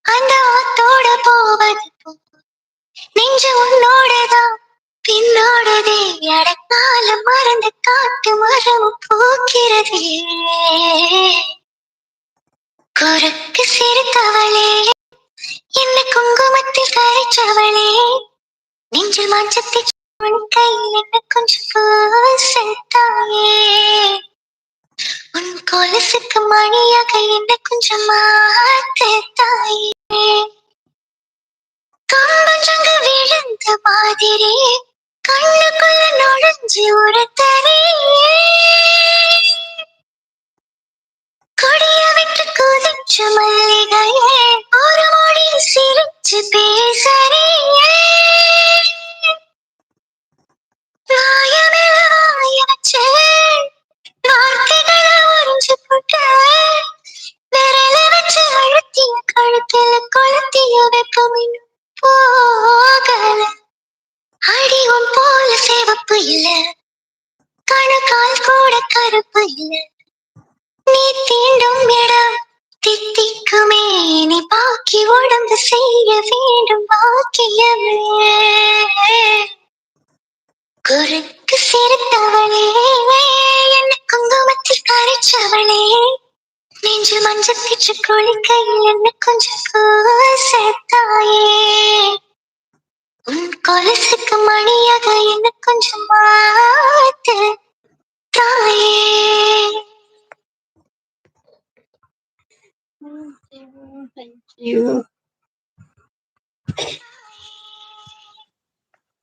அந்த ஆத்தோட போவது போ நெஞ்சு உன்னோடதான் பின்னோடதே அடக்காலம் மறந்து காட்டு மரம் பூக்கிறதே குறுக்கு சிரித்தவளே என்ன குங்குமத்தில் கரைச்சவளே நெஞ்சில் மஞ்சத்தை உன் கையில் என்ன கொஞ்சம் பூசத்தாயே உன் கொலுசுக்கு மணியாக என்ன கொஞ்சம் மாத்து தாயே கம்பஞ்சங்க விழுந்த மாதிரி கண்ணுக்குள்ள நுழைஞ்சு ஒரு தனியே கொடிய விட்டு குதிச்ச மல்லிகையே ஒரு மொழி சிரிச்சு பேசறியே வாயமெல்லாம் வச்சே வார்த்தைகளை உறிஞ்சு போட்ட விரல வச்சு அழுத்திய கழுத்துல கொளுத்திய வெப்பம் இன்னும் போகல அடி உன் போல சிவப்பு இல்ல கணுக்கால் கூட கருப்பு இல்ல நீ தீண்டும் இடம் தித்திக்குமே நீ பாக்கி உடம்பு செய்ய வேண்டும் பாக்கியமே குறுக்கு சிரித்தவளே என்ன குங்குமத்தில் கரைச்சவளே நெஞ்சு மஞ்சள் பிச்சு குளிக்கையில் என்ன கொஞ்சம் கூசத்தாயே உன் கொலுசுக்கு மணியாக என்ன கொஞ்சம் மாத்து தாயே. Thank you.